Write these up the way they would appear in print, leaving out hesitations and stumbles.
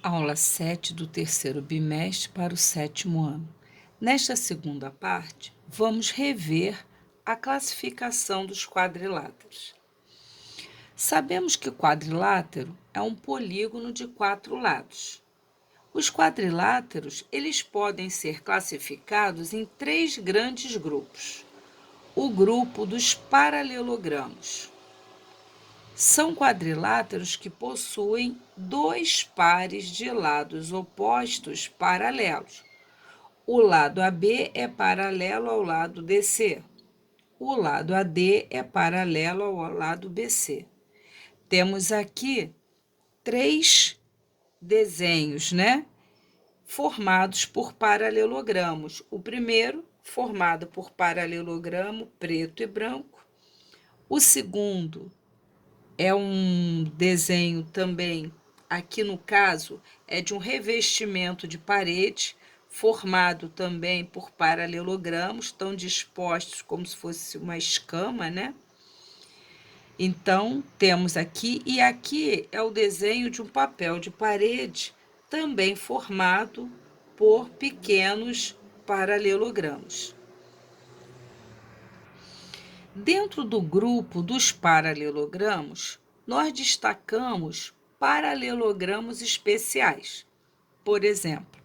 Aula 7 do terceiro bimestre para o sétimo ano. Nesta segunda parte, vamos rever a classificação dos quadriláteros. Sabemos que quadrilátero é um polígono de 4 lados. Os quadriláteros, eles podem ser classificados em 3 grandes grupos. O grupo dos paralelogramos. São quadriláteros que possuem 2 pares de lados opostos paralelos. O lado AB é paralelo ao lado DC. O lado AD é paralelo ao lado BC. Temos aqui 3 desenhos, formados por paralelogramos. O primeiro, formado por paralelogramo preto e branco. O segundo é um desenho também, aqui no caso, é de um revestimento de parede, formado também por paralelogramos, estão dispostos como se fosse uma escama, Então, temos aqui, e aqui é o desenho de um papel de parede, também formado por pequenos paralelogramos. Dentro do grupo dos paralelogramos, nós destacamos paralelogramos especiais. Por exemplo,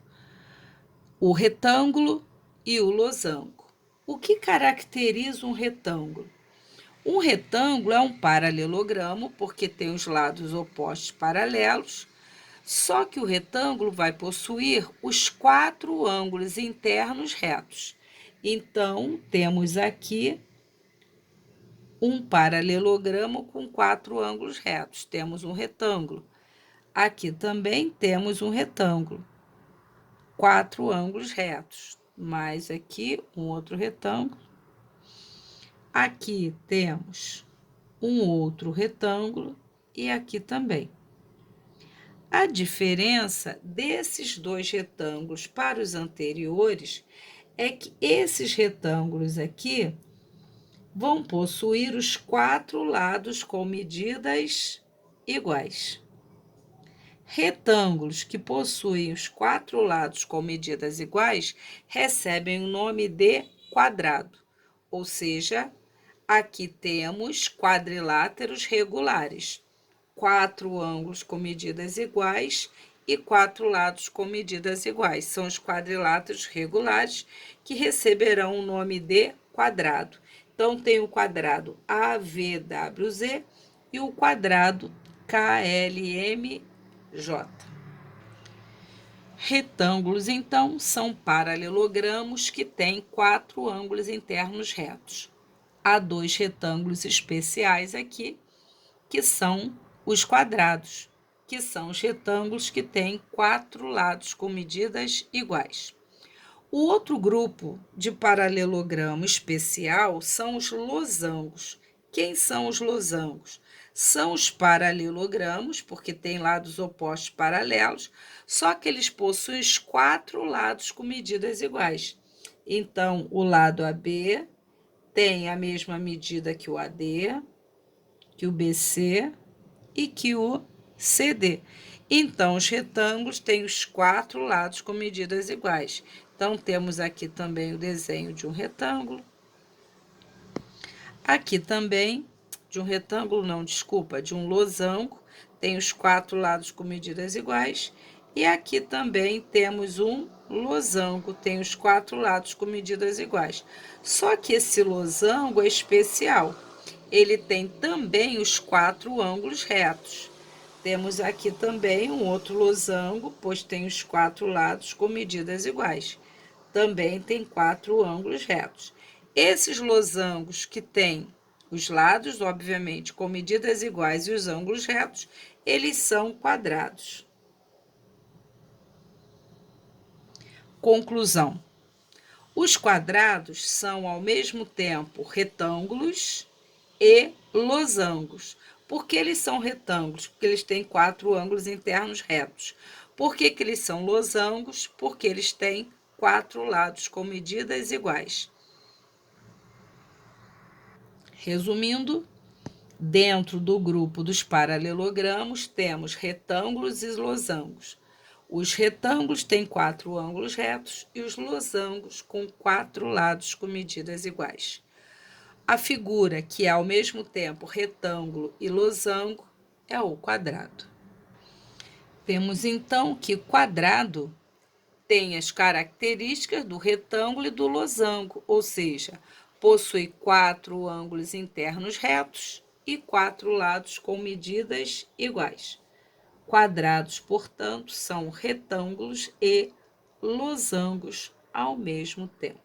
o retângulo e o losango. O que caracteriza um retângulo? Um retângulo é um paralelogramo, porque tem os lados opostos paralelos, só que o retângulo vai possuir os 4 ângulos internos retos. Então, temos aqui um paralelogramo com 4 ângulos retos. Temos um retângulo. Aqui também temos um retângulo. 4 ângulos retos. Mais aqui um outro retângulo. Aqui temos um outro retângulo e aqui também. A diferença desses 2 retângulos para os anteriores é que esses retângulos aqui vão possuir os 4 lados com medidas iguais. Retângulos que possuem os 4 lados com medidas iguais recebem o nome de quadrado, ou seja, aqui temos quadriláteros regulares, 4 ângulos com medidas iguais e 4 lados com medidas iguais. São os quadriláteros regulares que receberão o nome de quadrado. Então, tem o quadrado AVWZ e o quadrado KLMJ. Retângulos, então, são paralelogramos que têm 4 ângulos internos retos. Há 2 retângulos especiais aqui, que são os quadrados, que são os retângulos que têm 4 lados com medidas iguais. O outro grupo de paralelogramo especial são os losangos. Quem são os losangos? São os paralelogramos, porque têm lados opostos paralelos, só que eles possuem os 4 lados com medidas iguais. Então, o lado AB tem a mesma medida que o AD, que o BC e que o CD. Então, os retângulos têm os 4 lados com medidas iguais. Então, temos aqui também o desenho de um retângulo. Aqui também, de um retângulo, não, desculpa, de um losango, tem os 4 lados com medidas iguais. E aqui também temos um losango, tem os 4 lados com medidas iguais. Só que esse losango é especial. Ele tem também os 4 ângulos retos. Temos aqui também um outro losango, pois tem os 4 lados com medidas iguais. Também tem 4 ângulos retos. Esses losangos que têm os lados, obviamente, com medidas iguais e os ângulos retos, eles são quadrados. Conclusão. Os quadrados são, ao mesmo tempo, retângulos e losangos. Por que eles são retângulos? Porque eles têm 4 ângulos internos retos. Por que eles são losangos? Porque eles têm 4 lados com medidas iguais. Resumindo, dentro do grupo dos paralelogramos, temos retângulos e losangos. Os retângulos têm 4 ângulos retos e os losangos com 4 lados com medidas iguais. A figura que é ao mesmo tempo retângulo e losango é o quadrado. Vemos então que quadrado tem as características do retângulo e do losango, ou seja, possui 4 ângulos internos retos e 4 lados com medidas iguais. Quadrados, portanto, são retângulos e losangos ao mesmo tempo.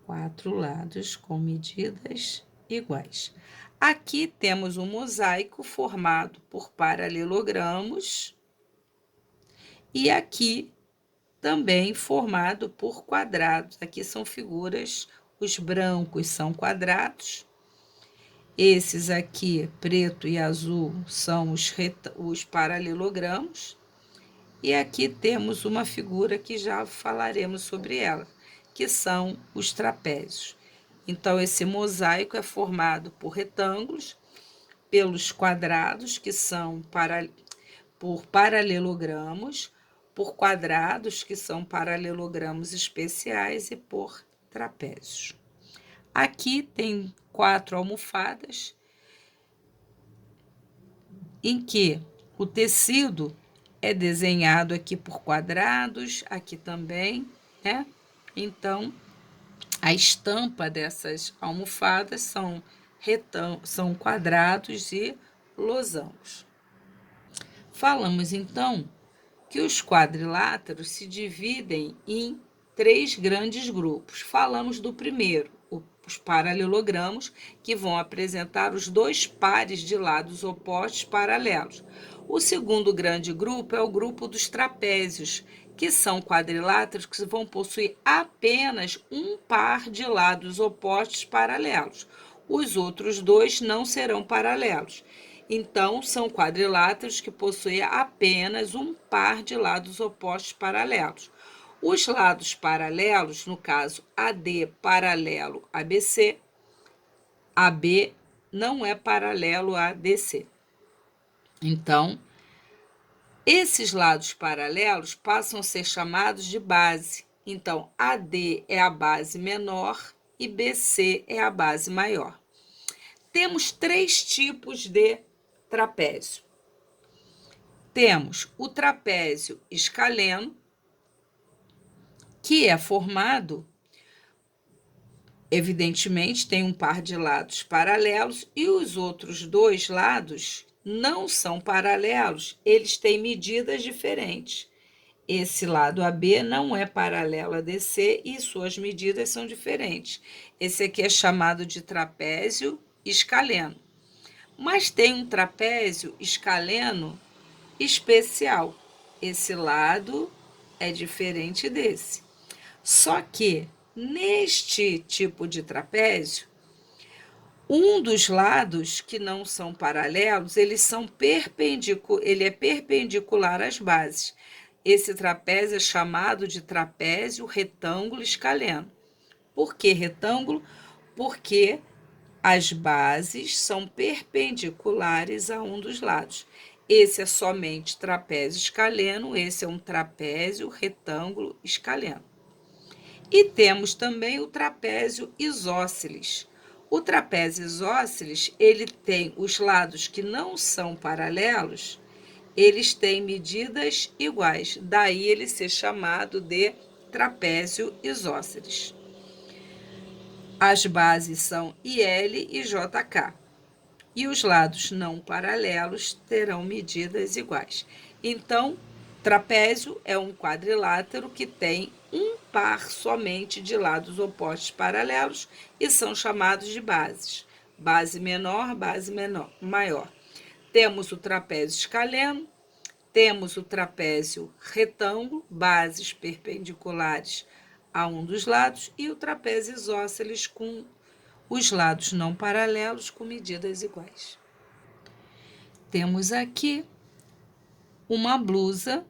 Quatro lados com medidas iguais. Aqui temos um mosaico formado por paralelogramos e aqui também formado por quadrados. Aqui são figuras, os brancos são quadrados, esses aqui, preto e azul, são os paralelogramos, e aqui temos uma figura que já falaremos sobre ela, que são os trapézios. Então, esse mosaico é formado por retângulos, pelos quadrados, que são por paralelogramos, por quadrados, que são paralelogramos especiais, e por trapézios. Aqui tem 4 almofadas, em que o tecido é desenhado aqui por quadrados, aqui também, né? Então, a estampa dessas almofadas são quadrados e losangos. Falamos, então, que os quadriláteros se dividem em 3 grandes grupos. Falamos do primeiro, os paralelogramos, que vão apresentar os 2 pares de lados opostos paralelos. O segundo grande grupo é o grupo dos trapézios, que são quadriláteros que vão possuir apenas um par de lados opostos paralelos. Os outros 2 não serão paralelos. Então, são quadriláteros que possuem apenas um par de lados opostos paralelos. Os lados paralelos, no caso AD paralelo a BC, AB não é paralelo a DC. Então, esses lados paralelos passam a ser chamados de base. Então, AD é a base menor e BC é a base maior. Temos 3 tipos de trapézio. Temos o trapézio escaleno, que é formado, evidentemente, tem um par de lados paralelos e os outros 2 lados não são paralelos, eles têm medidas diferentes. Esse lado AB não é paralelo a DC e suas medidas são diferentes. Esse aqui é chamado de trapézio escaleno. Mas tem um trapézio escaleno especial. Esse lado é diferente desse. Só que, neste tipo de trapézio, um dos lados que não são paralelos, ele é perpendicular às bases. Esse trapézio é chamado de trapézio retângulo escaleno. Por que retângulo? Porque as bases são perpendiculares a um dos lados. Esse é somente trapézio escaleno, esse é um trapézio retângulo escaleno. E temos também o trapézio isósceles. O trapézio isósceles, ele tem os lados que não são paralelos, eles têm medidas iguais, daí ele ser chamado de trapézio isósceles. As bases são IL e JK. E os lados não paralelos terão medidas iguais. Então, trapézio é um quadrilátero que tem um par somente de lados opostos paralelos e são chamados de bases. Base menor, maior. Temos o trapézio escaleno, temos o trapézio retângulo, bases perpendiculares a um dos lados, e o trapézio isósceles com os lados não paralelos com medidas iguais. Temos aqui uma blusa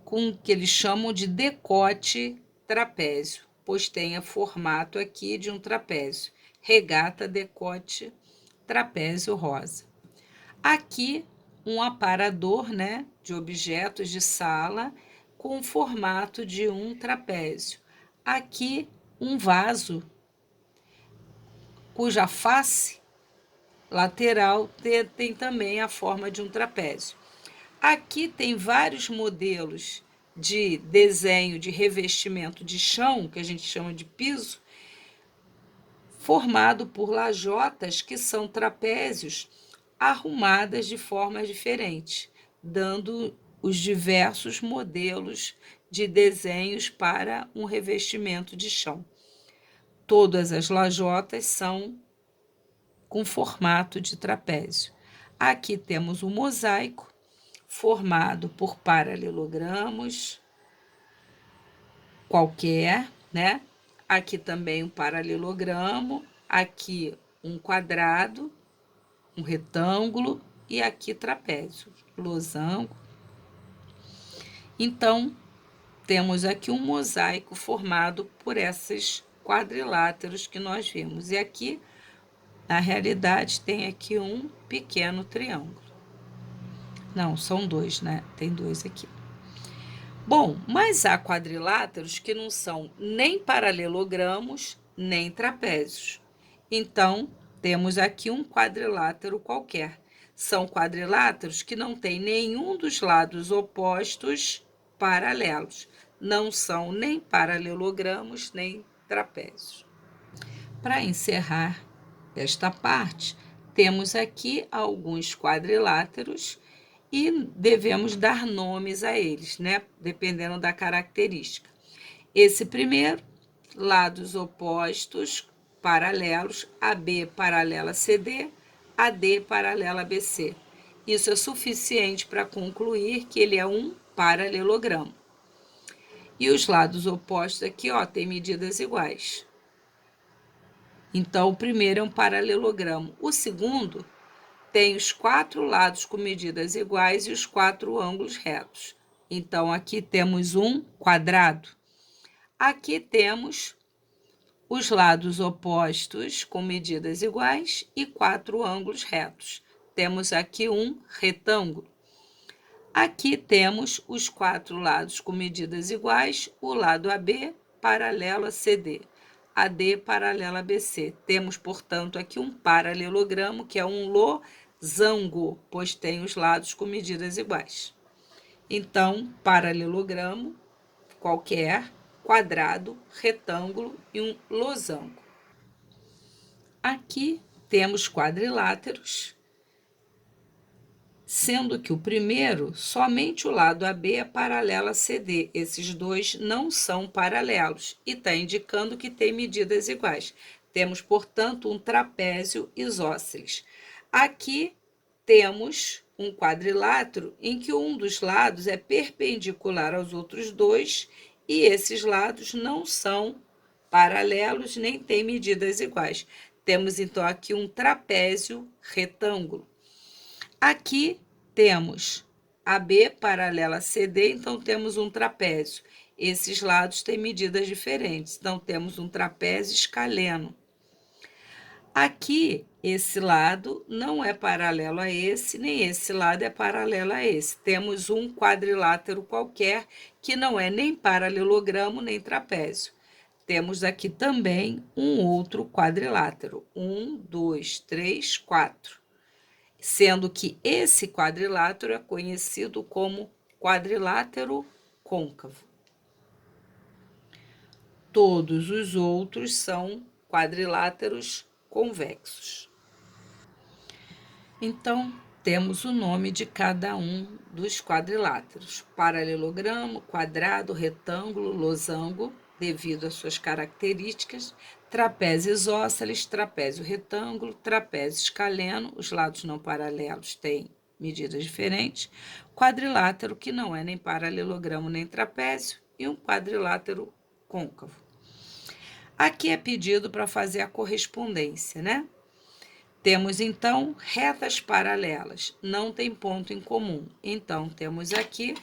com o que eles chamam de decote trapézio, pois tem o formato aqui de um trapézio. Regata, decote, trapézio rosa. Aqui, um aparador, né, de objetos de sala com o formato de um trapézio. Aqui, um vaso cuja face lateral tem também a forma de um trapézio. Aqui tem vários modelos de desenho de revestimento de chão, que a gente chama de piso, formado por lajotas que são trapézios arrumadas de formas diferentes, dando os diversos modelos de desenhos para um revestimento de chão. Todas as lajotas são com formato de trapézio. Aqui temos um mosaico formado por paralelogramos qualquer, né? Aqui também um paralelogramo, aqui um quadrado, um retângulo e aqui trapézio, losango. Então, temos aqui um mosaico formado por esses quadriláteros que nós vimos. E aqui, na realidade, tem aqui um pequeno triângulo. Não, são dois, né? Tem dois aqui. Bom, mas há quadriláteros que não são nem paralelogramos, nem trapézios. Então, temos aqui um quadrilátero qualquer. São quadriláteros que não têm nenhum dos lados opostos paralelos. Não são nem paralelogramos, nem trapézios. Para encerrar esta parte, temos aqui alguns quadriláteros e devemos dar nomes a eles, né? Dependendo da característica. Esse primeiro, lados opostos, paralelos, AB paralela a CD, AD paralela a BC. Isso é suficiente para concluir que ele é um paralelogramo. E os lados opostos aqui, ó, tem medidas iguais. Então, o primeiro é um paralelogramo. O segundo tem os 4 lados com medidas iguais e os 4 ângulos retos. Então, aqui temos um quadrado. Aqui temos os lados opostos com medidas iguais e 4 ângulos retos. Temos aqui um retângulo. Aqui temos os 4 lados com medidas iguais, o lado AB paralelo a CD. AD paralelo a BC. Temos, portanto, aqui um paralelogramo, que é um losango, pois tem os lados com medidas iguais. Então, paralelogramo qualquer, quadrado, retângulo e um losango. Aqui temos quadriláteros, sendo que o primeiro, somente o lado AB é paralelo a CD. Esses dois não são paralelos e está indicando que tem medidas iguais. Temos, portanto, um trapézio isósceles. Aqui temos um quadrilátero em que um dos lados é perpendicular aos outros dois e esses lados não são paralelos nem têm medidas iguais. Temos, então, aqui um trapézio retângulo. Aqui temos AB paralela a CD, então temos um trapézio. Esses lados têm medidas diferentes, então temos um trapézio escaleno. Aqui, esse lado não é paralelo a esse, nem esse lado é paralelo a esse. Temos um quadrilátero qualquer que não é nem paralelogramo, nem trapézio. Temos aqui também um outro quadrilátero. 1, 2, 3, 4. Sendo que esse quadrilátero é conhecido como quadrilátero côncavo. Todos os outros são quadriláteros convexos. Então, temos o nome de cada um dos quadriláteros: paralelogramo, quadrado, retângulo, losango, devido às suas características, trapézio isósceles, trapézio retângulo, trapézio escaleno, os lados não paralelos têm medidas diferentes, quadrilátero, que não é nem paralelogramo nem trapézio, e um quadrilátero côncavo. Aqui é pedido para fazer a correspondência, né? Temos, então, retas paralelas, não tem ponto em comum. Então, temos aqui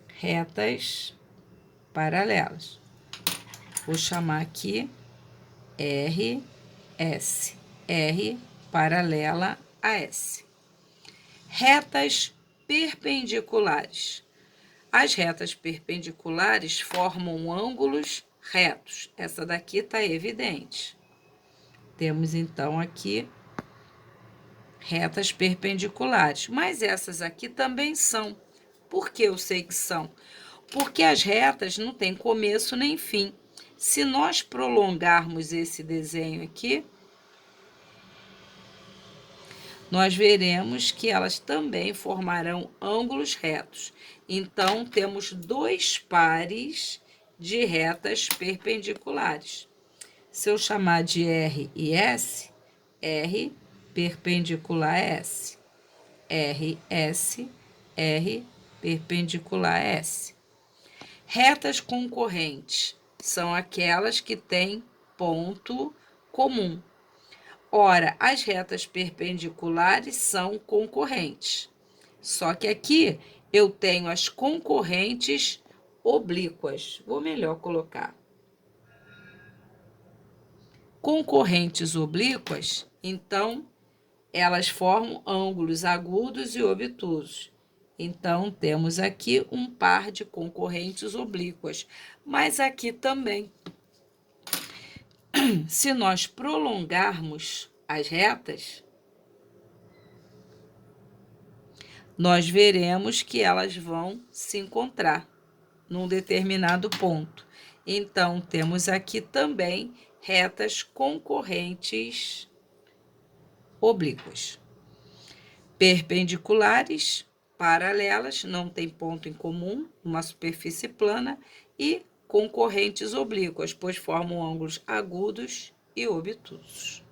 retas paralelas. Vou chamar aqui RS. R paralela a S. Retas perpendiculares. As retas perpendiculares formam ângulos retos. Essa daqui está evidente. Temos, então, aqui retas perpendiculares. Mas essas aqui também são. Por que eu sei que são? Porque as retas não têm começo nem fim. Se nós prolongarmos esse desenho aqui, nós veremos que elas também formarão ângulos retos. Então, temos dois pares de retas perpendiculares. Se eu chamar de R e S, R perpendicular a S. R, S, R perpendicular a S. Retas concorrentes são aquelas que têm ponto comum. Ora, as retas perpendiculares são concorrentes. Só que aqui eu tenho as concorrentes oblíquas. Vou melhor colocar. Concorrentes oblíquas, então, elas formam ângulos agudos e obtusos. Então, temos aqui um par de concorrentes oblíquas. Mas aqui também. Se nós prolongarmos as retas, nós veremos que elas vão se encontrar num determinado ponto. Então, temos aqui também retas concorrentes oblíquas. Perpendiculares, paralelas, não tem ponto em comum, uma superfície plana, e concorrentes oblíquas, pois formam ângulos agudos e obtusos.